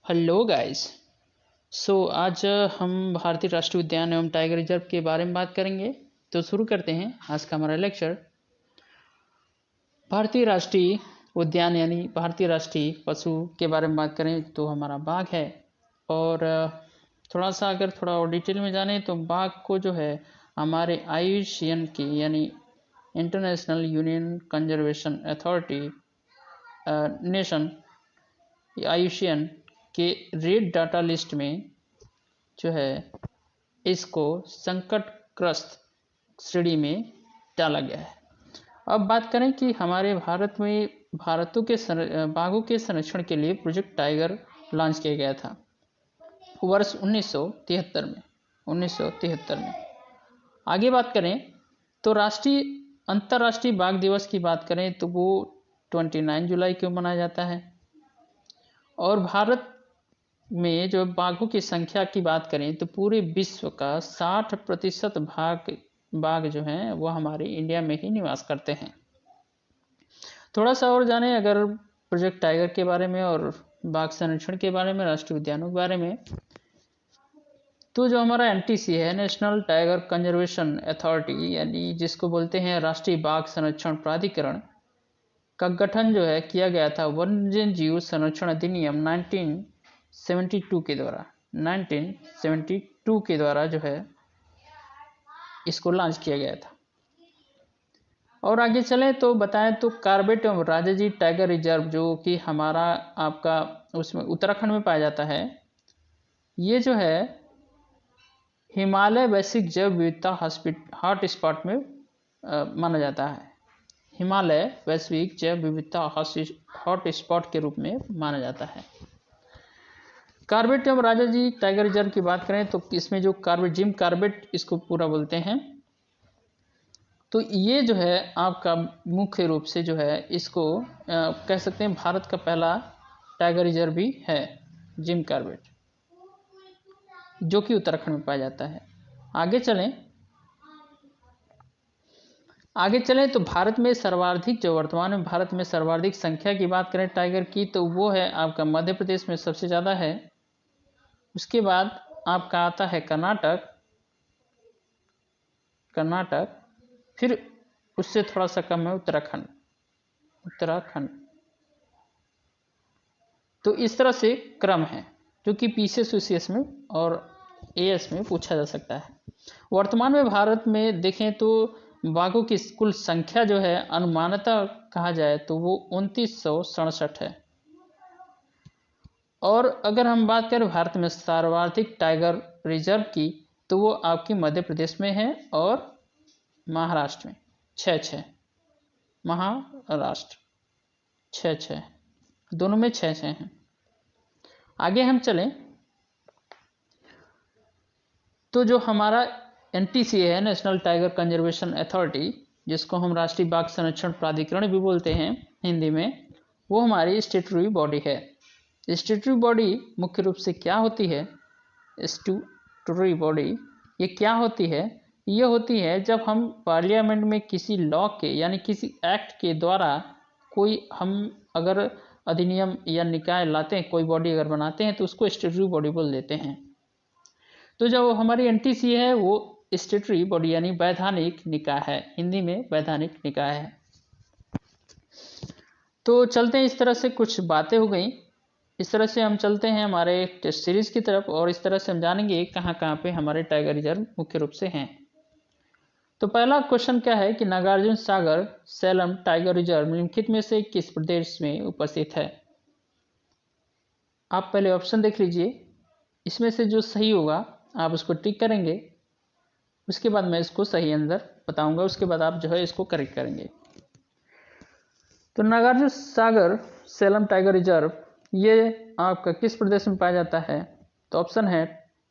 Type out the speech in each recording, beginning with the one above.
Hello guys. आज हम भारतीय राष्ट्रीय उद्यान एवं टाइगर रिजर्व के बारे में बात करेंगे। तो शुरू करते हैं आज का हमारा लेक्चर। भारतीय राष्ट्रीय उद्यान यानी भारतीय राष्ट्रीय पशु के बारे में बात करें तो हमारा बाघ है। और थोड़ा सा अगर थोड़ा और डिटेल में जाने तो बाघ को जो है हमारे IUCN की यानी international union conservation authority nation IUCN के रेड डाटा लिस्ट में जो है इसको संकटग्रस्त श्रेणी में डाला गया है। अब बात करें कि हमारे भारत में बाघों के संरक्षण के लिए प्रोजेक्ट टाइगर लॉन्च किया गया था वर्ष 1973 में। आगे बात करें तो अंतर्राष्ट्रीय बाघ दिवस की बात करें तो वो 29 जुलाई को मनाया जाता है। और भारत में जो बाघों की संख्या की बात करें तो पूरे विश्व का 60% बाघ जो हैं वो हमारे इंडिया में ही निवास करते हैं। थोड़ा सा और जाने अगर प्रोजेक्ट टाइगर के बारे में और बाघ संरक्षण के बारे में, राष्ट्रीय उद्यानों के बारे में, तो जो हमारा NTC है, नेशनल टाइगर कंजर्वेशन अथॉरिटी यानी जिसको बोलते हैं राष्ट्रीय बाघ संरक्षण प्राधिकरण का गठन जो है किया गया था वन्य जीव संरक्षण अधिनियम 1972 के द्वारा जो है इसको लॉन्च किया गया था। और आगे चलें तो बताएं तो कार्बेट एवं राजाजी टाइगर रिजर्व जो कि हमारा आपका उसमें उत्तराखंड में पाया जाता है, ये जो है हिमालय वैश्विक जैव विविधता हॉट स्पॉट में माना जाता है। हिमालय वैश्विक जैव विविधता हॉट स्पॉट के रूप में माना जाता है। कार्बेट एवं राजाजी टाइगर रिजर्व की बात करें तो इसमें जो जिम कार्बेट इसको पूरा बोलते हैं, तो ये जो है आपका मुख्य रूप से जो है इसको कह सकते हैं भारत का पहला टाइगर रिजर्व भी है, जिम कार्बेट, जो कि उत्तराखंड में पाया जाता है। आगे चलें तो भारत में सर्वाधिक जो वर्तमान में भारत में सर्वाधिक संख्या की बात करें टाइगर की तो वो है आपका मध्य प्रदेश में सबसे ज़्यादा है। उसके बाद आपका आता है कर्नाटक, फिर उससे थोड़ा सा कम है उत्तराखंड। तो इस तरह से क्रम है जो कि PCS में और AS में पूछा जा सकता है। वर्तमान में भारत में देखें तो बाघों की कुल संख्या जो है अनुमानतः कहा जाए तो वो 2967 है। और अगर हम बात करें भारत में सर्वाधिक टाइगर रिजर्व की तो वो आपकी मध्य प्रदेश में है और महाराष्ट्र में 6 महाराष्ट्र 6 दोनों में 6 हैं। आगे हम चलें तो जो हमारा NTC है, नेशनल टाइगर कंजर्वेशन अथॉरिटी, जिसको हम राष्ट्रीय बाघ संरक्षण प्राधिकरण भी बोलते हैं हिंदी में, वो हमारी स्टेटरी बॉडी है। स्टेटरी बॉडी मुख्य रूप से क्या होती है? स्टेटरी बॉडी ये क्या होती है? ये होती है जब हम पार्लियामेंट में किसी लॉ के यानी किसी एक्ट के द्वारा कोई हम अगर अधिनियम या निकाय लाते हैं, कोई बॉडी अगर बनाते हैं तो उसको स्टेटरी बॉडी बोल देते हैं। तो जो हमारी NTC है वो स्टेटरी बॉडी यानी वैधानिक निकाय है, हिंदी में वैधानिक निकाय है। तो चलते हैं, इस तरह से कुछ बातें हो गई। इस तरह से हम चलते हैं हमारे टेस्ट सीरीज की तरफ और इस तरह से हम जानेंगे कहाँ कहाँ पे हमारे टाइगर रिजर्व मुख्य रूप से हैं। तो पहला क्वेश्चन क्या है कि Nagarjuna Sagar slam tiger reserve निम्नलिखित में से किस प्रदेश में उपस्थित है? आप पहले ऑप्शन देख लीजिए, इसमें से जो सही होगा आप उसको टिक करेंगे, उसके बाद मैं इसको सही आंसर बताऊंगा, उसके बाद आप जो है इसको करेक्ट करेंगे। तो Nagarjuna Sagar slam tiger reserve ये आपका किस प्रदेश में पाया जाता है? तो ऑप्शन है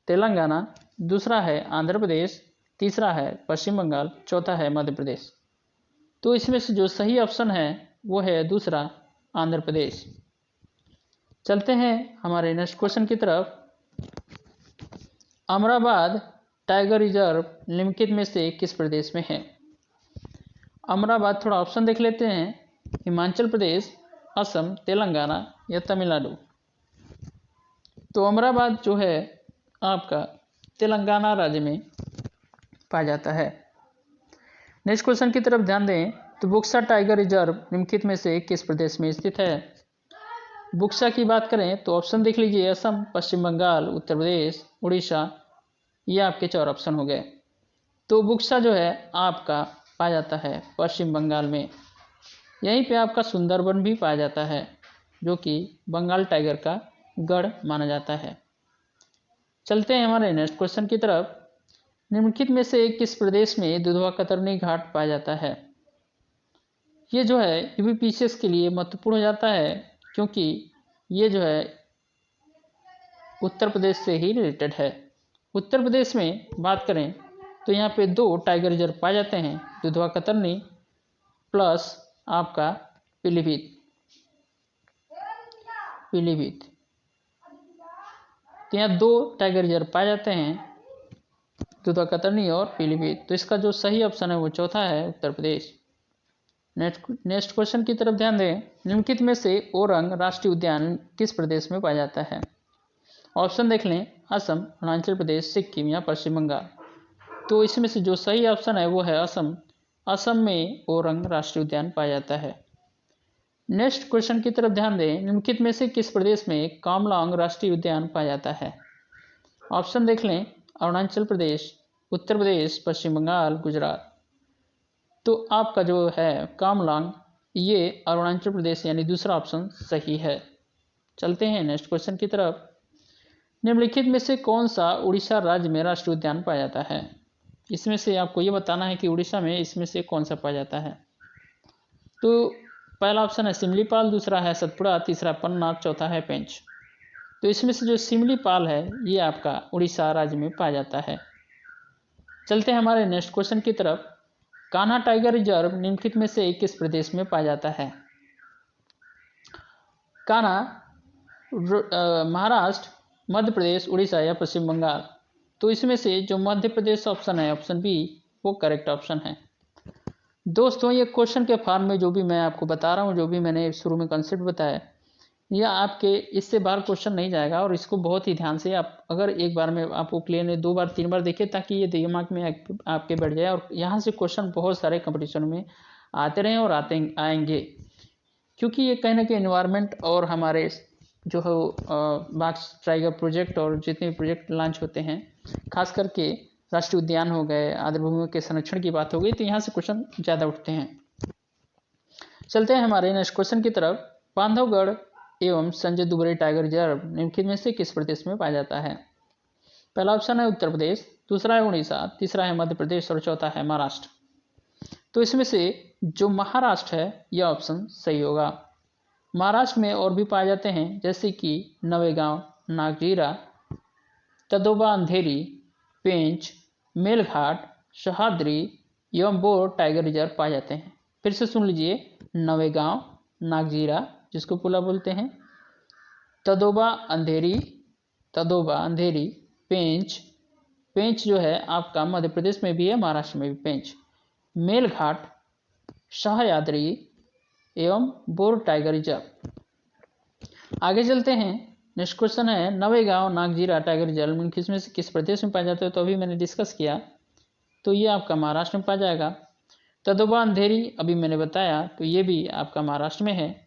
तेलंगाना, दूसरा है आंध्र प्रदेश, तीसरा है पश्चिम बंगाल, चौथा है मध्य प्रदेश। तो इसमें से जो सही ऑप्शन है वो है दूसरा, आंध्र प्रदेश। चलते हैं हमारे नेक्स्ट क्वेश्चन की तरफ। अमराबाद टाइगर रिजर्व निम्नलिखित में से किस प्रदेश में है? अमराबाद थोड़ा ऑप्शन देख लेते हैं, हिमाचल प्रदेश, असम, तेलंगाना या तमिलनाडु। तो अमराबाद जो है आपका तेलंगाना राज्य में पाया जाता है। नेक्स्ट क्वेश्चन की तरफ ध्यान दें तो बुक्सा टाइगर रिजर्व निम्नलिखित में से किस प्रदेश में स्थित है। बुक्सा की बात करें तो ऑप्शन देख लीजिए, असम, पश्चिम बंगाल, उत्तर प्रदेश, उड़ीसा, ये आपके 4 ऑप्शन हो गए। तो बुक्सा जो है आपका पाया जाता है पश्चिम बंगाल में। यहीं पे आपका सुंदरबन भी पाया जाता है जो कि बंगाल टाइगर का गढ़ माना जाता है। चलते हैं हमारे नेक्स्ट क्वेश्चन की तरफ। निम्नलिखित में से किस प्रदेश में दुधवा कतरनी घाट पाया जाता है। ये जो है यूपीपीसीएस के लिए महत्वपूर्ण हो जाता है क्योंकि ये जो है उत्तर प्रदेश से ही रिलेटेड है। उत्तर प्रदेश में बात करें तो यहाँ पे 2 टाइगर रिजर्व पाए जाते हैं, दुधवा कतरनी प्लस आपका पीलीभीत। तो यहाँ 2 टाइगर रिजर्व पाए जाते हैं, दुधवा कतरनी और पीलीभीत। तो इसका जो सही ऑप्शन है वो चौथा है, उत्तर प्रदेश। नेक्स्ट क्वेश्चन की तरफ ध्यान दें। निम्नलिखित में से ओरंग राष्ट्रीय उद्यान किस प्रदेश में पाया जाता है। ऑप्शन देख लें, असम, अरुणाचल प्रदेश, सिक्किम या पश्चिम बंगाल। तो इसमें से जो सही ऑप्शन है वो है असम। असम में ओरंग राष्ट्रीय उद्यान पाया जाता है। नेक्स्ट क्वेश्चन की तरफ ध्यान दें। निम्नलिखित में से किस प्रदेश में कामलांग राष्ट्रीय उद्यान पाया जाता है। ऑप्शन देख लें, अरुणाचल प्रदेश, उत्तर प्रदेश, पश्चिम बंगाल, गुजरात। तो आपका जो है कामलांग ये अरुणाचल प्रदेश यानी दूसरा ऑप्शन सही है। चलते हैं नेक्स्ट क्वेश्चन की तरफ। निम्नलिखित में से कौन सा उड़ीसा राज्य में राष्ट्रीय उद्यान पाया जाता है। इसमें से आपको ये बताना है कि उड़ीसा में इसमें से कौन सा पाया जाता है। तो पहला ऑप्शन है सिमलीपाल, दूसरा है सतपुड़ा, तीसरा पन्ना, चौथा है पेंच। तो इसमें से जो सिमलीपाल है ये आपका उड़ीसा राज्य में पाया जाता है। चलते हैं हमारे नेक्स्ट क्वेश्चन की तरफ। कान्हा टाइगर रिजर्व निम्नलिखित में से किस प्रदेश में पाया जाता है। कान्हा महाराष्ट्र, मध्य प्रदेश, उड़ीसा या पश्चिम बंगाल। तो इसमें से जो मध्य प्रदेश ऑप्शन है, ऑप्शन बी, वो करेक्ट ऑप्शन है। दोस्तों ये क्वेश्चन के फॉर्म में जो भी मैं आपको बता रहा हूँ, जो भी मैंने शुरू में कंसेप्ट बताया, यह आपके इससे बाहर क्वेश्चन नहीं जाएगा। और इसको बहुत ही ध्यान से आप अगर एक बार में आपको क्लियर नहीं 2 बार 3 बार देखें ताकि ये दिमाग में आपके बैठ जाए और यहाँ से क्वेश्चन बहुत सारे कंपटीशन में आते रहें और आएंगे। क्योंकि ये कहीं ना कहीं एनवायरनमेंट और हमारे जो है बाघ टाइगर प्रोजेक्ट और जितने भी प्रोजेक्ट लॉन्च होते हैं, खास करके राष्ट्रीय उद्यान हो गए, आर्द्रभूमियों के संरक्षण की बात हो गई, तो यहाँ से क्वेश्चन ज़्यादा उठते हैं। चलते हैं हमारे नेक्स्ट क्वेश्चन की तरफ। बांधवगढ़ एवं संजय दुबरे टाइगर रिजर्व निम्नलिखित में से किस प्रदेश में पाया जाता है। पहला ऑप्शन है उत्तर प्रदेश, दूसरा है उड़ीसा, तीसरा है मध्य प्रदेश और चौथा है महाराष्ट्र। तो इसमें से जो महाराष्ट्र है यह ऑप्शन सही होगा। महाराष्ट्र में और भी पाए जाते हैं जैसे कि नवेगांव, नागजीरा, तदोबा, अंधेरी, पेंच, मेलघाट, सहाद्री एवं बोर टाइगर रिजर्व पाए जाते हैं। फिर से सुन लीजिए, नवेगांव, नागजीरा जिसको पुला बोलते हैं, तदोबा अंधेरी, पेंच जो है आपका मध्य प्रदेश में भी है, महाराष्ट्र में भी पेंच, मेलघाट, सह्याद्री एवं बोर टाइगर रिजर्व। आगे चलते हैं। नेक्स्ट क्वेश्चन है नवेगांव, नागजीरा टाइगर रिजर्व किसमें से किस प्रदेश में पाया जाता है। तो अभी मैंने डिस्कस किया, तो ये आपका महाराष्ट्र में पाया जाएगा। तदोबा अंधेरी अभी मैंने बताया, तो ये भी आपका महाराष्ट्र में है।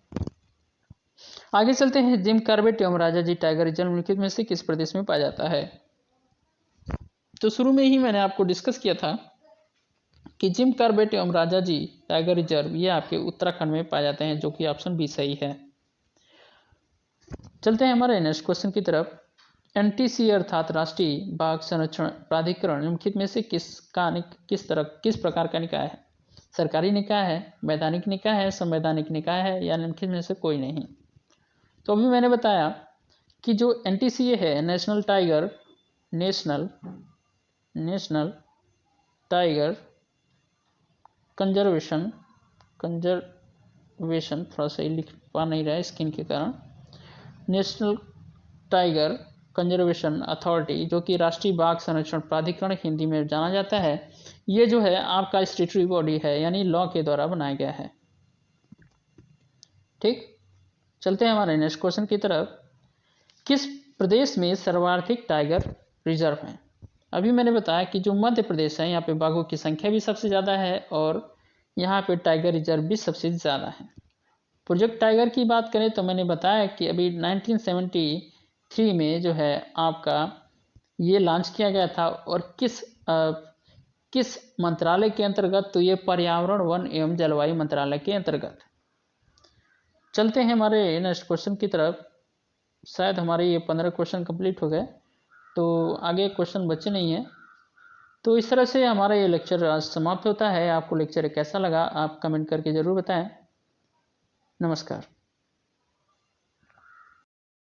आगे चलते हैं। जिम कॉर्बेट एवं राजाजी टाइगर रिजर्व निम्नलिखित में से किस प्रदेश में पाया जाता है। तो शुरू में ही मैंने आपको डिस्कस किया था कि जिम कॉर्बेट एवं राजाजी टाइगर रिजर्व ये आपके उत्तराखंड में पाए जाते हैं, जो कि ऑप्शन बी सही है। चलते हैं हमारे नेक्स्ट क्वेश्चन की तरफ। एनटीसी अर्थात राष्ट्रीय बाघ संरक्षण प्राधिकरण निम्नलिखित में से किस प्रकार का निकाय है। सरकारी निकाय है, वैधानिक निकाय है, संवैधानिक निकाय है या निम्नलिखित में से कोई नहीं। तो अभी मैंने बताया कि जो एनटीसीए है, नेशनल टाइगर कंजर्वेशन, थोड़ा सा लिख पा नहीं रहा है स्क्रीन के कारण, नेशनल टाइगर कंजर्वेशन अथॉरिटी जो कि राष्ट्रीय बाघ संरक्षण प्राधिकरण हिंदी में जाना जाता है, ये जो है आपका स्टैट्यूटरी बॉडी है, यानी लॉ के द्वारा बनाया गया है। ठीक, चलते हैं हमारे नेक्स्ट क्वेश्चन की तरफ। किस प्रदेश में सर्वाधिक टाइगर रिजर्व हैं? अभी मैंने बताया कि जो मध्य प्रदेश है यहाँ पे बाघों की संख्या भी सबसे ज़्यादा है और यहाँ पे टाइगर रिजर्व भी सबसे ज़्यादा है। प्रोजेक्ट टाइगर की बात करें तो मैंने बताया कि अभी 1973 में जो है आपका ये लॉन्च किया गया था और किस मंत्रालय के अंतर्गत, तो ये पर्यावरण वन एवं जलवायु मंत्रालय के अंतर्गत। चलते हैं हमारे नेक्स्ट क्वेश्चन की तरफ। शायद हमारे ये 15 क्वेश्चन कंप्लीट हो गए, तो आगे क्वेश्चन बचे नहीं हैं। तो इस तरह से हमारा ये लेक्चर आज समाप्त होता है। आपको लेक्चर कैसा लगा आप कमेंट करके ज़रूर बताएं। नमस्कार।